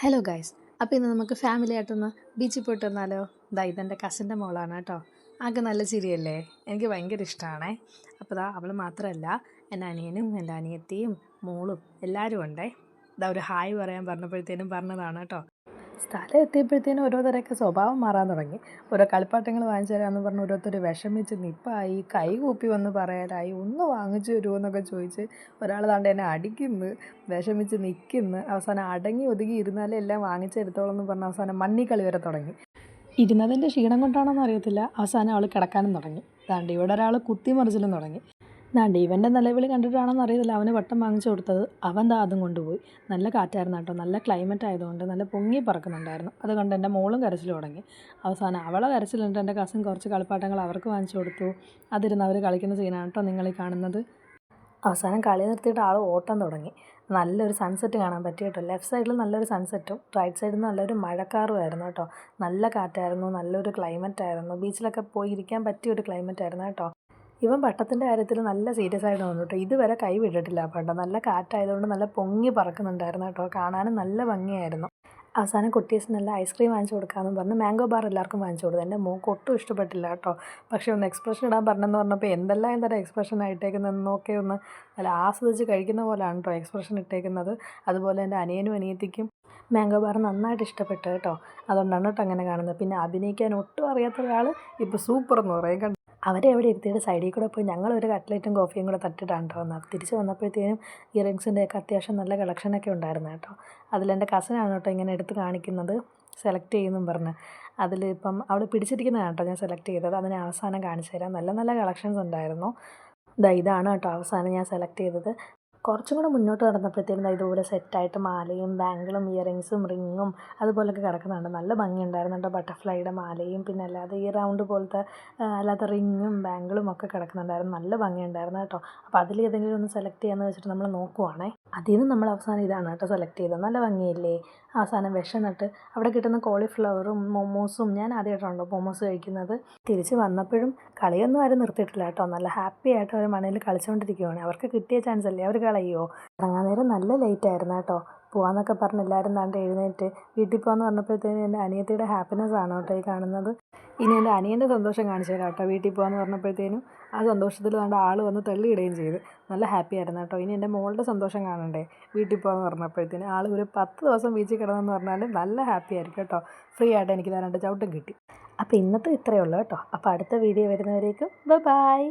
Hello guys. അപ്പോൾ ഇന്ന് നമുക്ക് ഫാമിലി ആയിട്ടൊന്ന് ബീച്ചിൽ പോയിട്ട് വന്നാലോ? ഇതെൻ്റെ കസിൻ്റെ മോളാണ് കേട്ടോ. ആകെ നല്ല ചിരിയല്ലേ? എനിക്ക് ഭയങ്കര ഇഷ്ടമാണേ. അപ്പോൾ അവൾ മാത്രമല്ല, എൻ്റെ അനിയനും എൻ്റെ അനിയത്തിയും മോളും എല്ലാവരും ഉണ്ടേ. ഒരു ഹായ് പറയാൻ പറഞ്ഞപ്പോഴത്തേനും പറഞ്ഞതാണ് കേട്ടോ. സ്ഥലം എത്തിയപ്പോഴത്തേനും ഓരോരുത്തരൊക്കെ സ്വഭാവം മാറാൻ തുടങ്ങി. ഓരോ കളിപ്പാട്ടങ്ങൾ വാങ്ങിച്ചു തരാമെന്ന് പറഞ്ഞ് ഓരോരുത്തർ വിഷമിച്ച് നിൽപ്പായി, കൈ കൂപ്പി വന്ന് പറയാനായി, ഒന്ന് വാങ്ങിച്ചു തരുമോ എന്നൊക്കെ ചോദിച്ച് ഒരാൾ താണ്ട് എന്നെ അടിക്കുന്നു, വിഷമിച്ച് നിൽക്കുന്നു. അവസാനം അടങ്ങി ഒതുങ്ങി ഇരുന്നാലേ എല്ലാം വാങ്ങിച്ചെടുത്തോളം എന്ന് പറഞ്ഞ് അവസാനം മണ്ണിക്കളി വരെ തുടങ്ങി. ഇരുന്നതിൻ്റെ ക്ഷീണം കൊണ്ടാണോന്ന് അറിയത്തില്ല, അവസാനം അവൾ കിടക്കാനും തുടങ്ങി. ഇവിടെ ഒരാൾ കുത്തിമറിച്ചിലും തുടങ്ങി. ഇവൻ്റെ നിലവിളി കണ്ടിട്ടാണെന്ന് അറിയത്തില്ല, അവന് വട്ടം വാങ്ങിച്ചു കൊടുത്തത്. അവൻ അതും കൊണ്ടുപോയി. നല്ല കാറ്റായിരുന്നു കേട്ടോ, നല്ല ക്ലൈമറ്റ് ആയതുകൊണ്ട് നല്ല പൊങ്ങി പറക്കുന്നുണ്ടായിരുന്നു. അതുകൊണ്ട് എൻ്റെ മോളും കരച്ചിൽ തുടങ്ങി. അവസാനം അവളെ കരച്ചിലുണ്ട്, എൻ്റെ കസിൻ കുറച്ച് കളിപ്പാട്ടങ്ങൾ അവർക്ക് വാങ്ങിച്ചു കൊടുത്തു. അതിരുന്ന് അവർ കളിക്കുന്ന സീനാണ് കേട്ടോ നിങ്ങൾ ഈ കാണുന്നത്. അവസാനം കളി നിർത്തിയിട്ട് ആൾ ഓട്ടം തുടങ്ങി. നല്ലൊരു സൺസെറ്റ് കാണാൻ പറ്റി കേട്ടോ. ലെഫ്റ്റ് സൈഡിൽ നല്ലൊരു സൺസെറ്റും റൈറ്റ് സൈഡിൽ നിന്ന് നല്ലൊരു മഴക്കാറും ആയിരുന്നു കേട്ടോ. നല്ല കാറ്റായിരുന്നു, നല്ലൊരു ക്ലൈമറ്റ് ആയിരുന്നു. ബീച്ചിലൊക്കെ പോയി ഇരിക്കാൻ പറ്റിയൊരു ക്ലൈമറ്റ് ആയിരുന്നു കേട്ടോ. ഇവൻ പട്ടത്തിൻ്റെ കാര്യത്തിൽ നല്ല സീരിയസ് ആയിട്ട് വന്നു കേട്ടോ. ഇതുവരെ കൈ വിട്ടിട്ടില്ല പട്ടം. നല്ല കാറ്റായതുകൊണ്ട് നല്ല പൊങ്ങി പറക്കുന്നുണ്ടായിരുന്നു കേട്ടോ. കാണാനും നല്ല ഭംഗിയായിരുന്നു. അവസാനം കുട്ടീസിനെല്ലാം ഐസ്ക്രീം വാങ്ങിച്ചു കൊടുക്കാമെന്ന് പറഞ്ഞ് മാംഗോ ബാർ എല്ലാവർക്കും വാങ്ങിച്ചു കൊടുത്തു. എൻ്റെ മോൾക്ക് ഒട്ടും ഇഷ്ടപ്പെട്ടില്ല കേട്ടോ. പക്ഷേ ഒന്ന് എക്സ്പ്രഷൻ ഇടാൻ പറഞ്ഞെന്ന് പറഞ്ഞപ്പോൾ എന്തെല്ലാം തരം എക്സ്പ്രഷൻ ഇട്ടേക്കുന്നതെന്ന് നോക്കി ഒന്ന് നല്ല ആസ്വദിച്ച് കഴിക്കുന്ന പോലെയാണ് കേട്ടോ എക്സ്പ്രഷൻ ഇട്ടേക്കുന്നത്. അതുപോലെ എൻ്റെ അനിയനും അനിയത്തിക്കും മാംഗോ ബാർ നന്നായിട്ട് ഇഷ്ടപ്പെട്ടു കേട്ടോ. അതുകൊണ്ടാണ് കേട്ടോ അങ്ങനെ കാണുന്നത്. പിന്നെ അഭിനയിക്കാൻ ഒട്ടും അറിയാത്ത ഒരാൾ ഇപ്പോൾ സൂപ്പർ എന്ന് പറയും. അവരെ എവിടെ ഇരുത്തിയിട്ട് സൈഡിൽ കൂടെ പോയി ഞങ്ങളൊരു കട്ട്ലറ്റും കോഫിയും കൂടെ തട്ടിട്ടാണ് കേട്ടോ വന്നത്. തിരിച്ച് വന്നപ്പോഴത്തേനും ഇയറിങ്സിൻ്റെയൊക്കെ അത്യാവശ്യം നല്ല കളക്ഷനൊക്കെ ഉണ്ടായിരുന്നു കേട്ടോ. അതിലെൻ്റെ കസിനാണ് കേട്ടോ ഇങ്ങനെ എടുത്ത് കാണിക്കുന്നത്, സെലക്ട് ചെയ്യുമെന്നും പറഞ്ഞ്. അതിലിപ്പം അവൾ പിടിച്ചിരിക്കുന്നതാണ് കേട്ടോ ഞാൻ സെലക്ട് ചെയ്തത്. അതിന് അവസാനം കാണിച്ചു തരാം. നല്ല നല്ല കളക്ഷൻസ് ഉണ്ടായിരുന്നു. ഇതാണ് കേട്ടോ അവസാനം ഞാൻ സെലക്ട് ചെയ്തത്. കുറച്ചും കൂടെ മുന്നോട്ട് നടന്നപ്പോഴത്തേനും ഇതുപോലെ സെറ്റായിട്ട് മാലയും ബാങ്കിളും ഇയറിങ്സും റിങ്ങും അതുപോലൊക്കെ കിടക്കുന്നുണ്ട്. നല്ല ഭംഗിയുണ്ടായിരുന്നു കേട്ടോ. ബട്ടർഫ്ലൈയുടെ മാലയും പിന്നെ അല്ലാതെ ഈ റൗണ്ട് പോലത്തെ അല്ലാത്ത റിങ്ങും ബാങ്കിളും ഒക്കെ കിടക്കുന്നുണ്ടായിരുന്നു. നല്ല ഭംഗിയുണ്ടായിരുന്നു കേട്ടോ. അപ്പോൾ അതിൽ ഏതെങ്കിലും ഒന്ന് സെലക്ട് ചെയ്യാമെന്ന് വെച്ചിട്ട് നമ്മൾ നോക്കുവാണേ. അതിൽ നിന്ന് നമ്മൾ അവസാനം ഇതാണ് കേട്ടോ സെലക്ട് ചെയ്തത്. നല്ല ഭംഗിയില്ലേ? അവസാനം വിഷന്നിട്ട് അവിടെ കിട്ടുന്ന കോളിഫ്ലവറും മൊമോസും ഞാൻ ആദ്യമായിട്ടാണല്ലോ മൊമോസ് കഴിക്കുന്നത്. തിരിച്ച് വന്നപ്പോഴും കളിയൊന്നും ആരും നിർത്തിയിട്ടില്ല കേട്ടോ. നല്ല ഹാപ്പി ആയിട്ട് അവർ മണലിൽ കളിച്ചുകൊണ്ടിരിക്കുകയാണ്. അവർക്ക് കിട്ടിയ ചാൻസ് അല്ലേ, അവർ കളയുമോ? ഇറങ്ങാൻ നേരം നല്ല ലേറ്റ് ആയിരുന്നു കേട്ടോ. പോവാന്നൊക്കെ പറഞ്ഞ് എല്ലാവരും എഴുന്നേറ്റ് വീട്ടിൽ പോകാമെന്ന് പറഞ്ഞപ്പോഴത്തേനും എൻ്റെ അനിയത്തിയുടെ ഹാപ്പിനെസ് ആണ് കേട്ടോ ഈ കാണുന്നത്. ഇനി എൻ്റെ അനിയൻ്റെ സന്തോഷം കാണിച്ചു തരാം കേട്ടോ. വീട്ടിൽ പോകാമെന്ന് പറഞ്ഞപ്പോഴത്തേനും ആ സന്തോഷത്തിൽ ആൾ വന്ന് തള്ളിയിടുകയും ചെയ്ത് നല്ല ഹാപ്പി ആയിരുന്നു കേട്ടോ. ഇനി എൻ്റെ മോളുടെ സന്തോഷം കാണണ്ടേ. വീട്ടിൽ പോകാമെന്ന് പറഞ്ഞപ്പോഴത്തേനും ആൾ ഒരു 10 ദിവസം ബീച്ചിൽ കിടന്നെന്ന് പറഞ്ഞാൽ നല്ല ഹാപ്പി ആയിരിക്കും കേട്ടോ. ഫ്രീ ആയിട്ട് എനിക്ക് 2 ചവിട്ടും കിട്ടി. അപ്പോൾ ഇന്നത്തെ ഇത്രയേ ഉള്ളൂ കേട്ടോ. അപ്പോൾ അടുത്ത വീഡിയോ വരുന്നവരേക്കും ബൈ.